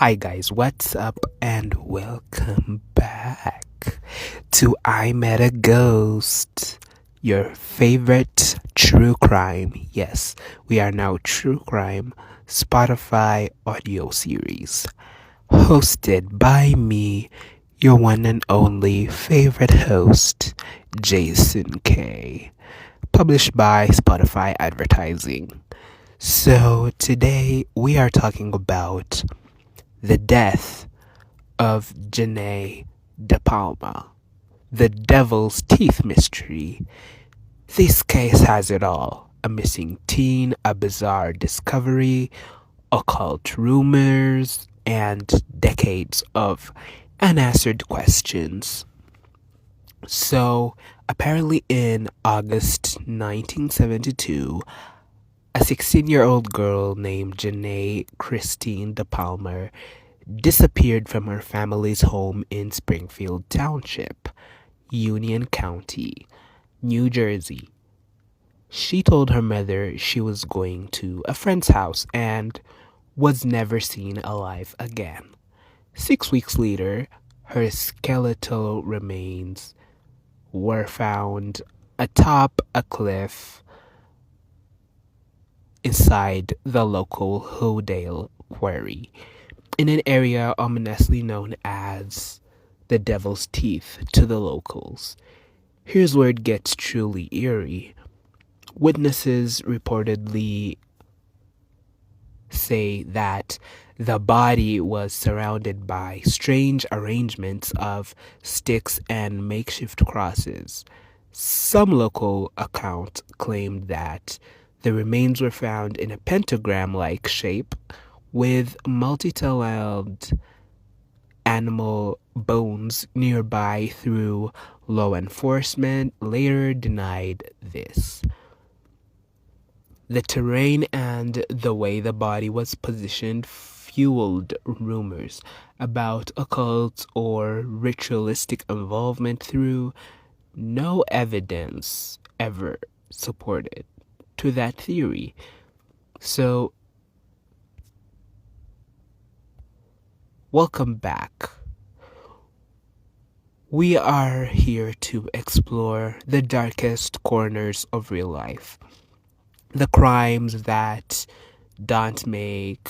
Hi guys, what's up and welcome back to I Met a Ghost, your favorite true crime. Yes, we are now true crime Spotify audio series, hosted by me, your one and only favorite host, Jason K. Published by Spotify Advertising. So today we are talking about the death of Jeannette DePalma, the devil's teeth mystery. This case has it all: a missing teen, a bizarre discovery, occult rumors, and decades of unanswered questions. So, apparently, in August 1972, a 16-year-old girl named Jeannette Christine DePalma disappeared from her family's home in Springfield Township, Union County, New Jersey. She told her mother she was going to a friend's house and was never seen alive again. 6 weeks later, her skeletal remains were found atop a cliff inside the local Hodale quarry, in an area ominously known as the Devil's Teeth to the locals. Here's where it gets truly eerie. Witnesses reportedly say that the body was surrounded by strange arrangements of sticks and makeshift crosses. Some local accounts claimed that the remains were found in a pentagram-like shape with multi-tailed animal bones nearby, through law enforcement later denied this. The terrain and the way the body was positioned fueled rumors about occult or ritualistic involvement, through no evidence ever supported to that theory. So, welcome back. We are here to explore the darkest corners of real life, the crimes that don't make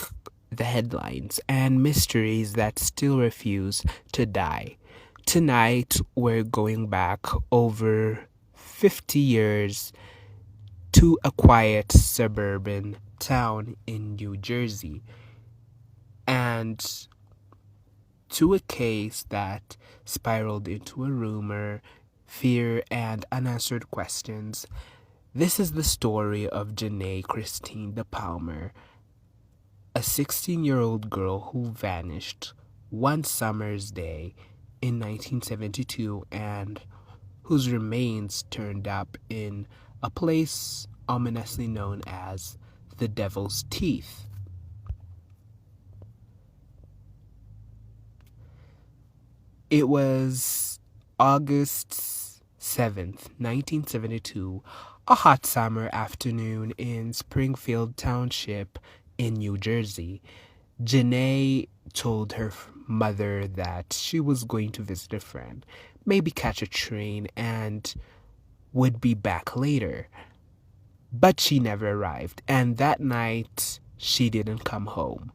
the headlines, and mysteries that still refuse to die. Tonight, we're going back over 50 years to a quiet suburban town in New Jersey, and to a case that spiraled into a rumor, fear, and unanswered questions. This is the story of Jeannette Christine DePalma, a 16-year-old girl who vanished one summer's day in 1972 and whose remains turned up in a place ominously known as the Devil's Teeth. It was August 7th, 1972, a hot summer afternoon in Springfield Township in New Jersey. Jeannette told her mother that she was going to visit a friend, maybe catch a train, and would be back later. But she never arrived, and that night she didn't come home.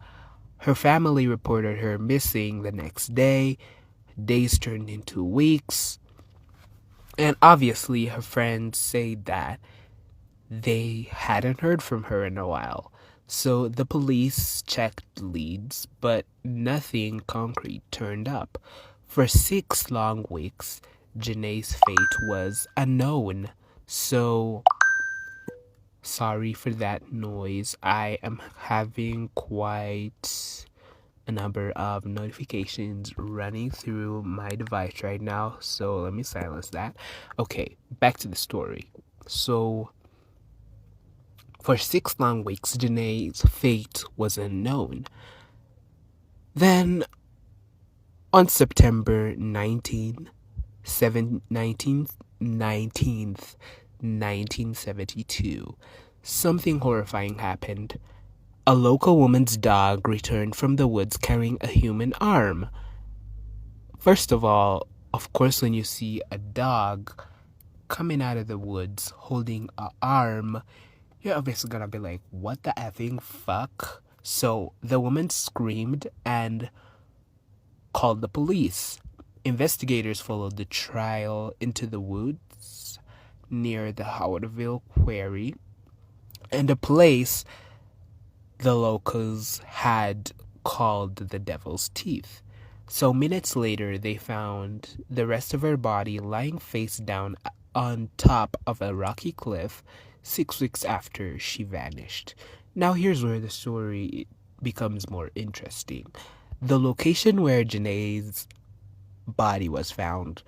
Her family reported her missing the next day. Days turned into weeks, and obviously her friends said that they hadn't heard from her in a while. So the police checked leads, but nothing concrete turned up. For 6 long weeks, Jeannette's fate was unknown. So, sorry for that noise. I am having quite a number of notifications running through my device right now, so let me silence that. Okay, back to the story. So, for 6 long weeks, Jeannette's fate was unknown. Then, on September 19th, 1972, something horrifying happened. A local woman's dog returned from the woods carrying a human arm. First of all, of course, when you see a dog coming out of the woods holding an arm, you're obviously gonna be like, what the effing fuck? So the woman screamed and called the police. Investigators followed the trail into the woods near the Howardville quarry, and a place the locals had called the Devil's Teeth. So minutes later, they found the rest of her body lying face down on top of a rocky cliff 6 weeks after she vanished. Now here's where the story becomes more interesting. The location where Jeanette's body was found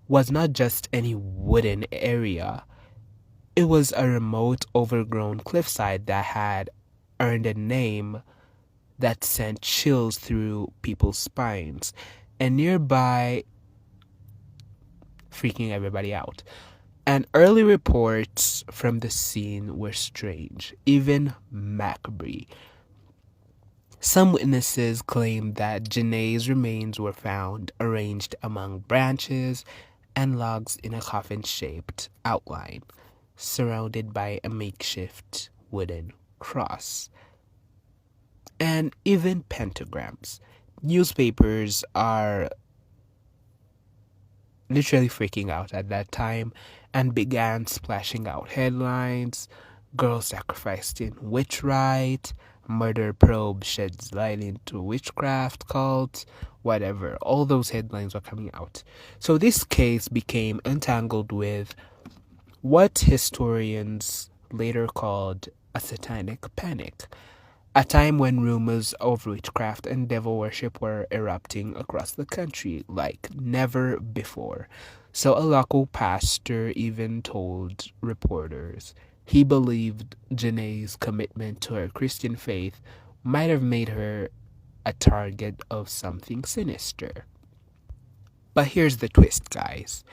was not just any wooden area. It was a remote, overgrown cliffside that had earned a name that sent chills through people's spines, and nearby freaking everybody out. And early reports from the scene were strange, even macabre. Some witnesses claimed that Jeanette's remains were found arranged among branches and logs in a coffin-shaped outline, surrounded by a makeshift wooden cross, and even pentagrams. Newspapers are literally freaking out at that time and began splashing out headlines: girl sacrificed in witch rite, murder probe sheds light into witchcraft cult, whatever. All those headlines were coming out. So this case became entangled with what historians later called a satanic panic, a time when rumors of witchcraft and devil worship were erupting across the country like never before. So a local pastor even told reporters he believed Jeanette's commitment to her Christian faith might have made her a target of something sinister. But here's the twist, guys.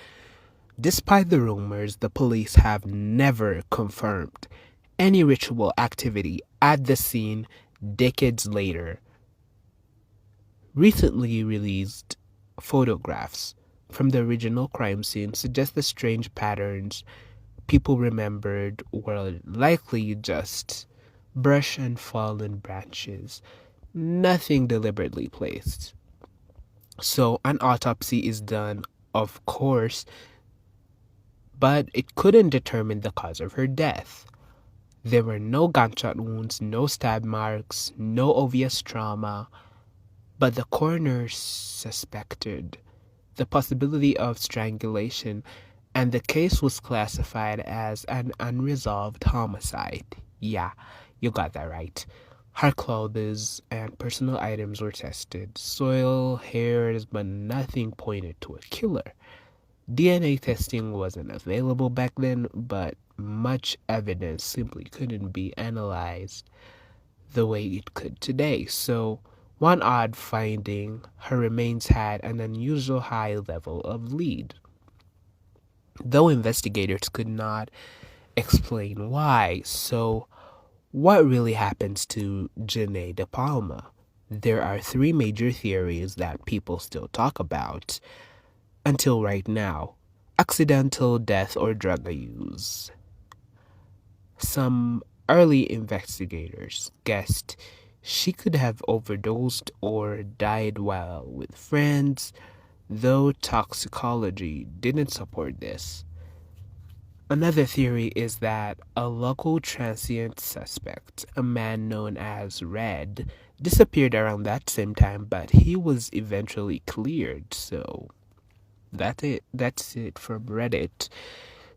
Despite the rumors, the police have never confirmed any ritual activity at the scene decades later. Recently released photographs from the original crime scene suggest the strange patterns people remembered were likely just brush and fallen branches, nothing deliberately placed. So an autopsy is done, of course, but it couldn't determine the cause of her death. There were no gunshot wounds, no stab marks, no obvious trauma, but the coroner suspected the possibility of strangulation, and the case was classified as an unresolved homicide. Yeah, you got that right. Her clothes and personal items were tested, soil, hairs, but nothing pointed to a killer. DNA testing wasn't available back then, but much evidence simply couldn't be analyzed the way it could today. So, one odd finding, her remains had an unusual high level of lead, though investigators could not explain why. So, what really happens to Jeannette DePalma? There are three major theories that people still talk about until right now: accidental death or drug use. Some early investigators guessed she could have overdosed or died while with friends, though toxicology didn't support this. Another theory is that a local transient suspect, a man known as Red, disappeared around that same time, but he was eventually cleared. So that's it from Reddit.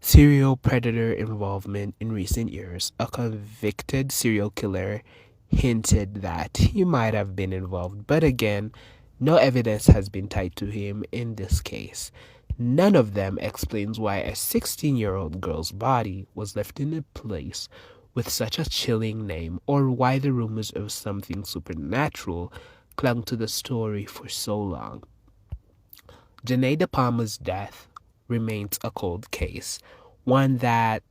Serial predator involvement in recent years. A convicted serial killer hinted that he might have been involved, but again, no evidence has been tied to him in this case. None of them explains why a 16-year-old girl's body was left in a place with such a chilling name, or why the rumors of something supernatural clung to the story for so long. Jeannette DePalma's death remains a cold case, one that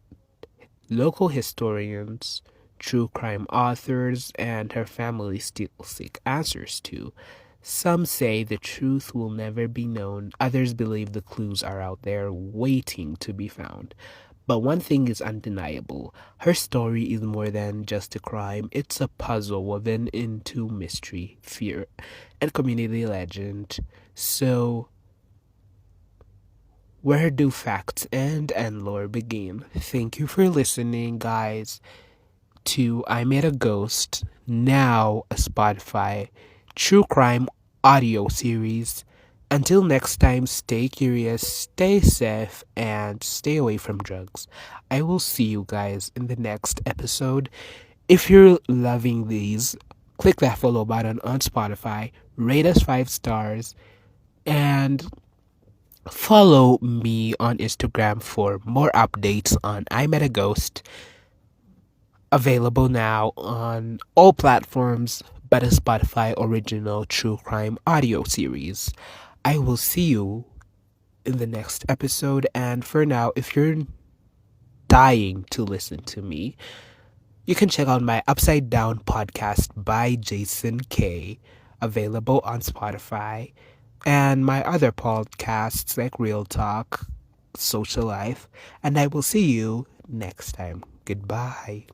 local historians true crime authors and her family still seek answers to. Some say the truth will never be known, others believe the clues are out there waiting to be found. But one thing is undeniable, her story is more than just a crime, it's a puzzle woven into mystery, fear, and community legend. So, where do facts end and lore begin? Thank you for listening, guys, to I Met a Ghost, now a Spotify true crime audio series. Until next time, stay curious, stay safe, and stay away from drugs. I will see you guys in the next episode. If you're loving these, click that follow button on Spotify, rate us 5 stars, and follow me on Instagram for more updates on I Met a Ghost. Available now on all platforms but a Spotify original true crime audio series. I will see you in the next episode, and for now, if you're dying to listen to me, you can check out my Upside Down podcast by Jason K, available on Spotify, and my other podcasts like Real Talk, Social Life, and I will see you next time. Goodbye.